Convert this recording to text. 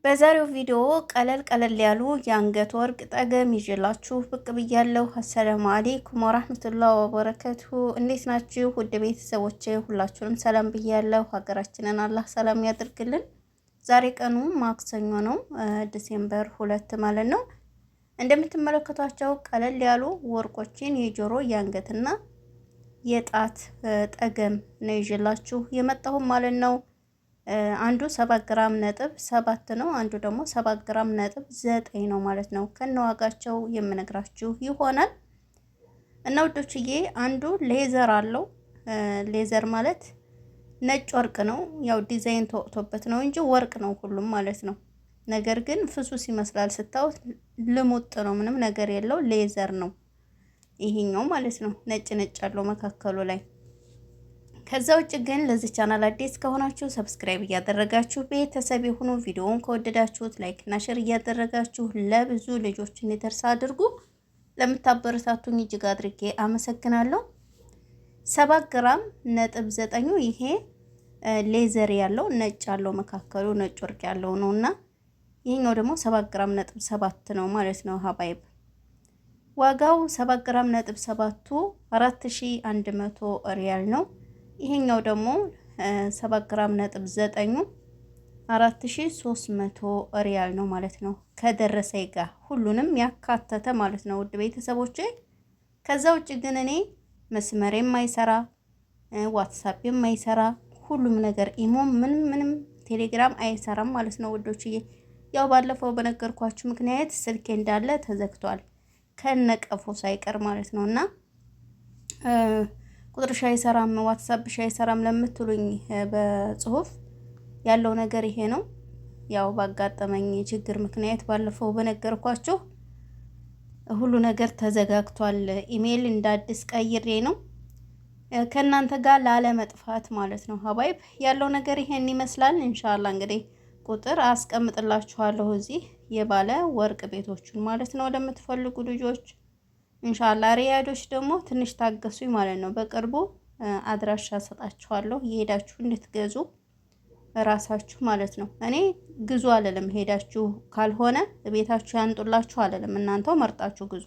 በዛሬው ቪዲዮ ቀለል ያሉ የአንገት ወርቅ ጠገም ይዤላችሁ ብቅ ብያለሁ። አሰላሙ አለይኩም ወራህመቱላሂ ወበረካቱሁ። እንዴት ናችሁ ውድ ቤተሰቦቼ? ሁላችሁንም ሰላም ብያለሁ። ሀገራችንን አላህ ሰላም ያድርግልን። ዛሬ ቀኑ ማክሰኞ ነው፣ ዲሴምበር 2 ማለት ነው። እንደምትመለከቷቸው ቀለል ያሉ ወርቆችን የጆሮ የአንገትና የጣት ጠገም ነው ይዤላችሁ የመጣሁ ማለት ነው። አንዱ 7 ግራም ነጥብ 7 ነው። አንዱ ደግሞ 7 ግራም ነጥብ 9 ነው ማለት ነው። ከነዋጋቸው የምነግራችሁ ይሆናል እና ውዶችዬ፣ አንዱ ሌዘር አለው። ሌዘር ማለት ነጭ ወርቅ ነው። ያው ዲዛይን ተወጥቶበት ነው እንጂ ወርቅ ነው ሁሉም ማለት ነው። ነገር ግን ፍሱስ ይመስላል ስታዩት፣ ልሙጥ ነው፣ ምንም ነገር የለው። ሌዘር ነው ይሄኛው ማለት ነው። ነጭ ያለው መካከሉ ላይ። ከዛ ውጭ ግን ለዚህ ቻናል አዲስ ከሆናችሁ ሰብስክራይብ እያደረጋችሁ ቤተሰብ የሆኑ ቪዲዮውን ከወደዳችሁት ላይክ እና ሼር እያደረጋችሁ ለብዙ ልጆች እንዲደርስ አድርጉ። ለምታበረታቱኝ እጅግ አድርጌ አመሰግናለሁ። 7 ግራም ነጥብ 9 ይሄ ሌዘር ያለው ነጭ ያለው መካከሉ ነጭ ወርቅ ያለው ነውና ይሄኛው ደግሞ 7 ግራም ነጥብ 7 ነው ማለት ነው። ሀባይብ ዋጋው 7 ግራም ነጥብ 7ቱ 4100 ሪያል ነው። ይሄኛው ደግሞ 7 ግራም ነጥብ 9 4300 ሪያል ነው ማለት ነው። ከደረሰኝ ጋር ሁሉንም ያካተተ ማለት ነው ውድ ቤተሰቦቼ። ከዛ ውጭ ግን እኔ መስመሬም አይሰራ፣ ዋትስአፕም አይሰራ፣ ሁሉም ነገር ኢሞም ምንም ቴሌግራም አይሰራም ማለት ነው ውዶችዬ። ያው ባለፈው በነገርኳችሁ ምክንያት ስልኬ እንዳለ ተዘግቷል ከነቀፎ ሳይቀር ማለት ነውና ቁጥርሽ አይሰራም፣ ዋትስአፕሽ አይሰራም ለምትሉኝ በጽሁፍ ያለው ነገር ይሄ ነው። ያው ባጋጠመኝ ችግር ምክንያት ባለፈው በነገርኳችሁ ሁሉ ነገር ተዘጋግቷል። ኢሜል እንዳዲስ ቀይሬ ነው ከናንተ ጋር ላለመጥፋት ማለት ነው። ሀባይብ ያለው ነገር ይሄን ይመስላል። ኢንሻአላህ እንግዲህ ቁጥር አስቀምጥላችኋለሁ እዚህ የባለ ወርቅ ቤቶቹን ማለት ነው ለምትፈልጉ ልጆች። ኢንሻአላህ ሪያዶች ደግሞ ትንሽ ታገሱኝ ማለት ነው። በቅርቡ አድራሻ ሰጣችኋለሁ እየሄዳችሁ እንድትገዙ ራሳችሁ ማለት ነው። እኔ ግዙ አልልም፣ ሄዳችሁ ካልሆነ ቤታችሁ ያንጡላችሁ አልልም። እናንተው መርጣችሁ ግዙ።